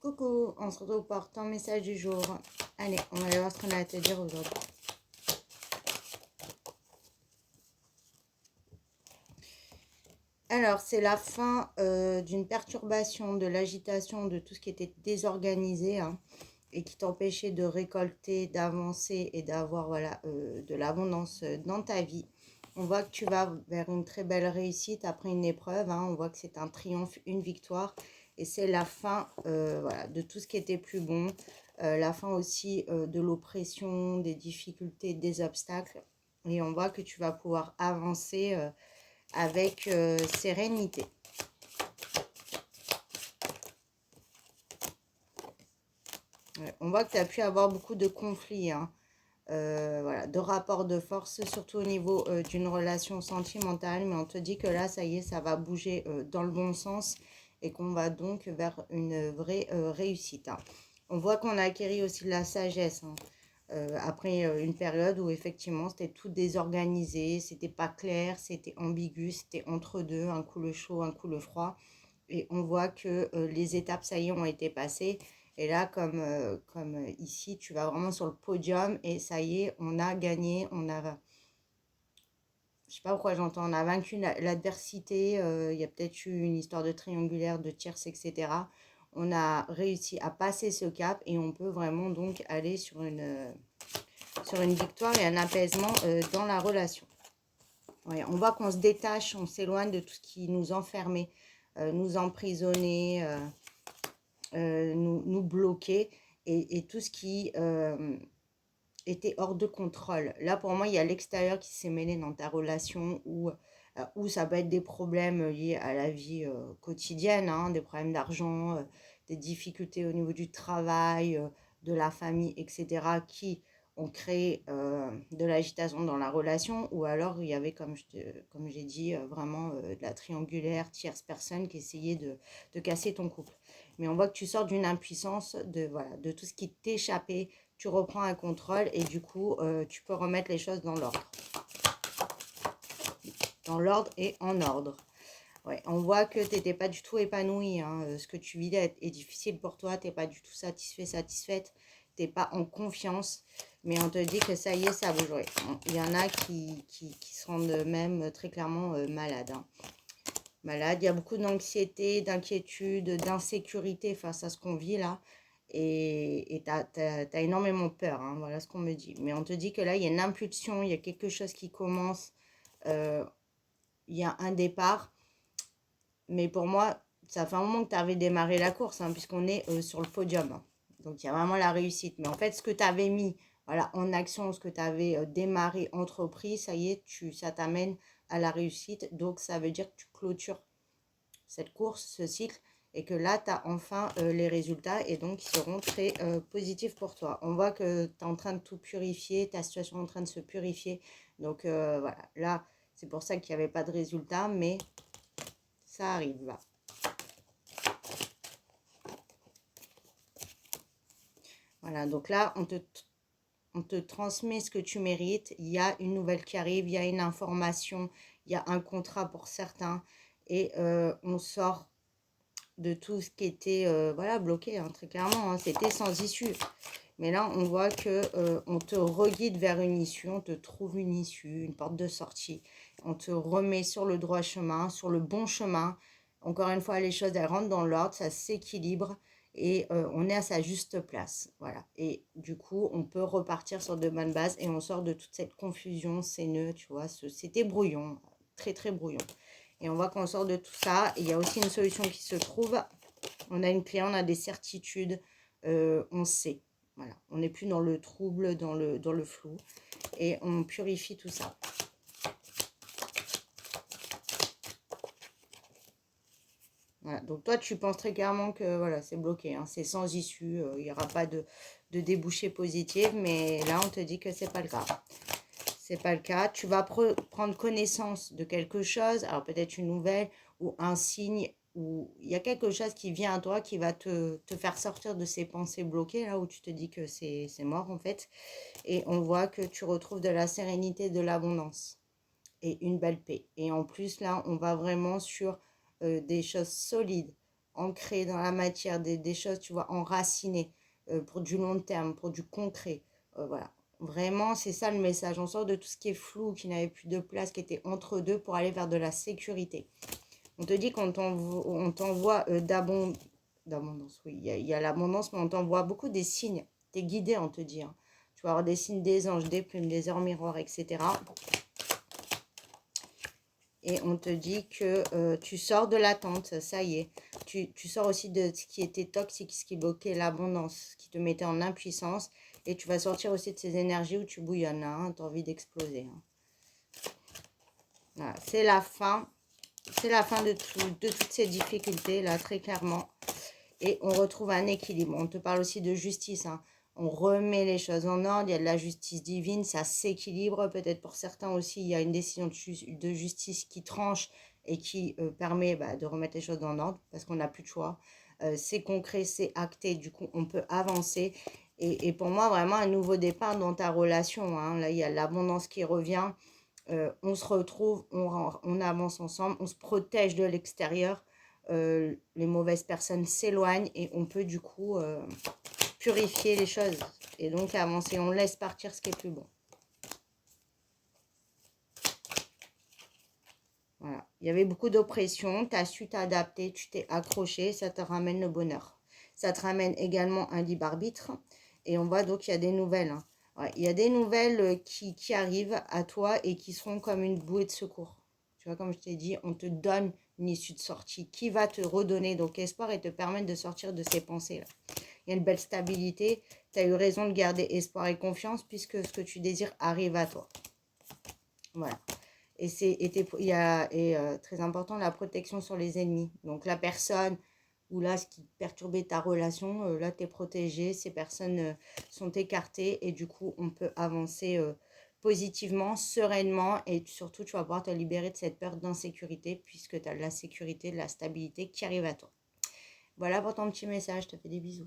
Coucou, on se retrouve pour ton message du jour. Allez, on va aller voir ce qu'on a à te dire aujourd'hui. Alors, c'est la fin d'une perturbation, de l'agitation, de tout ce qui était désorganisé hein, et qui t'empêchait de récolter, d'avancer et d'avoir voilà, de l'abondance dans ta vie. On voit que tu vas vers une très belle réussite après une épreuve. Hein. On voit que c'est un triomphe, une victoire. Et c'est la fin voilà, de tout ce qui était plus bon. La fin aussi de l'oppression, des difficultés, des obstacles. Et on voit que tu vas pouvoir avancer avec sérénité. Ouais, on voit que tu as pu avoir beaucoup de conflits. Hein. Voilà, de rapports de force, surtout au niveau d'une relation sentimentale, mais on te dit que là, ça y est, ça va bouger dans le bon sens et qu'on va donc vers une vraie réussite. Hein. On voit qu'on a acquis aussi de la sagesse hein, après une période où effectivement c'était tout désorganisé, c'était pas clair, c'était ambigu, c'était entre deux, un coup le chaud, un coup le froid. Et on voit que les étapes, ça y est, ont été passées. Et là, comme ici, tu vas vraiment sur le podium et ça y est, on a gagné, on a, je sais pas pourquoi j'entends, on a vaincu l'adversité, il y a peut-être eu une histoire de triangulaire, de tierce, etc. On a réussi à passer ce cap et on peut vraiment donc aller sur une victoire et un apaisement dans la relation. Ouais, on voit qu'on se détache, on s'éloigne de tout ce qui nous enfermait, nous emprisonnait, nous bloquer et tout ce qui était hors de contrôle. Là, pour moi, il y a l'extérieur qui s'est mêlé dans ta relation où ça peut être des problèmes liés à la vie quotidienne, hein, des problèmes d'argent, des difficultés au niveau du travail, de la famille, etc., qui ont créé de l'agitation dans la relation, ou alors il y avait, comme j'ai dit, vraiment de la triangulaire, tierce personne qui essayait de casser ton couple. Mais on voit que tu sors d'une impuissance, voilà, de tout ce qui t'échappait, tu reprends un contrôle et du coup, tu peux remettre les choses dans l'ordre. Dans l'ordre et en ordre. Ouais, on voit que tu n'étais pas du tout épanoui. Hein. Ce que tu vivais est difficile pour toi. Tu n'es pas du tout satisfaite. Tu n'es pas en confiance. Mais on te dit que ça y est, ça bouge. Ouais. Il y en a qui se rendent même très clairement malades. Hein. Malades. Il y a beaucoup d'anxiété, d'inquiétude, d'insécurité face à ce qu'on vit là. Et tu as énormément peur. Hein. Voilà ce qu'on me dit. Mais on te dit que là, il y a une impulsion. Il y a quelque chose qui commence. Il y a un départ. Mais pour moi, ça fait un moment que tu avais démarré la course, hein, puisqu'on est sur le podium. Hein. Donc, il y a vraiment la réussite. Mais en fait, ce que tu avais mis voilà, en action, ce que tu avais démarré, entrepris, ça y est, ça t'amène à la réussite. Donc, ça veut dire que tu clôtures cette course, ce cycle, et que là, tu as enfin les résultats, et donc ils seront très positifs pour toi. On voit que tu es en train de tout purifier, ta situation est en train de se purifier. Donc, voilà, là, c'est pour ça qu'il n'y avait pas de résultat, mais ça arrive là. Voilà, donc là, on te transmet ce que tu mérites. Il y a une nouvelle qui arrive, il y a une information, il y a un contrat pour certains. Et on sort de tout ce qui était voilà, bloqué, hein, très clairement. Hein, c'était sans issue. Mais là, on voit que on te reguide vers une issue, on te trouve une issue, une porte de sortie. On te remet sur le droit chemin, sur le bon chemin. Encore une fois, les choses, elles rentrent dans l'ordre, ça s'équilibre et on est à sa juste place. Voilà. Et du coup, on peut repartir sur de bonnes bases et on sort de toute cette confusion, ces nœuds, tu vois. C'était brouillon, très très brouillon. Et on voit qu'on sort de tout ça. Il y a aussi une solution qui se trouve. On a une clé, on a des certitudes, on sait. Voilà, on n'est plus dans le trouble, dans le flou. Et on purifie tout ça. Voilà, donc toi, tu penses très clairement que voilà, c'est bloqué. Hein, c'est sans issue. Il n'y aura pas de débouché positif. Mais là, on te dit que c'est pas le cas. C'est pas le cas. Tu vas prendre connaissance de quelque chose. Alors peut-être une nouvelle ou un signe. Ou il y a quelque chose qui vient à toi qui va te faire sortir de ces pensées bloquées, là où tu te dis que c'est mort en fait. Et on voit que tu retrouves de la sérénité, de l'abondance et une belle paix. Et en plus, là, on va vraiment sur des choses solides, ancrées dans la matière, des choses, tu vois, enracinées pour du long terme, pour du concret. Voilà. Vraiment, c'est ça le message. On sort de tout ce qui est flou, qui n'avait plus de place, qui était entre deux pour aller vers de la sécurité. On te dit qu'on t'envoie d'abondance. Oui, il y a l'abondance, mais on t'envoie beaucoup des signes. Tu es guidé, on te dit. Hein. Tu vas avoir des signes des anges, des plumes, des heures miroirs, etc. Et on te dit que tu sors de l'attente, ça y est. Tu sors aussi de ce qui était toxique, ce qui bloquait l'abondance, ce qui te mettait en impuissance. Et tu vas sortir aussi de ces énergies où tu bouillonnes, hein, tu as envie d'exploser. Hein. Voilà, c'est la fin. C'est la fin de toutes ces difficultés, là, très clairement. Et on retrouve un équilibre. On te parle aussi de justice. Hein. On remet les choses en ordre. Il y a de la justice divine. Ça s'équilibre. Peut-être pour certains aussi, il y a une décision de justice qui tranche et qui permet de remettre les choses en ordre parce qu'on n'a plus de choix. C'est concret, c'est acté. Du coup, on peut avancer. Et pour moi, vraiment un nouveau départ dans ta relation. Hein. Là, il y a l'abondance qui revient. On se retrouve, on avance ensemble, on se protège de l'extérieur. Les mauvaises personnes s'éloignent et on peut du coup purifier les choses et donc avancer. On laisse partir ce qui est plus bon. Voilà. Il y avait beaucoup d'oppression, tu as su t'adapter, tu t'es accroché, ça te ramène le bonheur. Ça te ramène également un libre arbitre. Et on voit donc qu'il y a des nouvelles. Hein. Ouais, il y a des nouvelles qui arrivent à toi et qui seront comme une bouée de secours. Tu vois, comme je t'ai dit, on te donne une issue de sortie qui va te redonner donc espoir et te permettre de sortir de ces pensées-là. Il y a une belle stabilité. Tu as eu raison de garder espoir et confiance puisque ce que tu désires arrive à toi. Voilà. Et il y a très important la protection sur les ennemis. Donc la personne ou là ce qui perturbait ta relation, là tu es protégé, ces personnes sont écartées et du coup on peut avancer positivement, sereinement et surtout tu vas pouvoir te libérer de cette peur d'insécurité puisque tu as de la sécurité, de la stabilité qui arrive à toi. Voilà pour ton petit message, je te fais des bisous.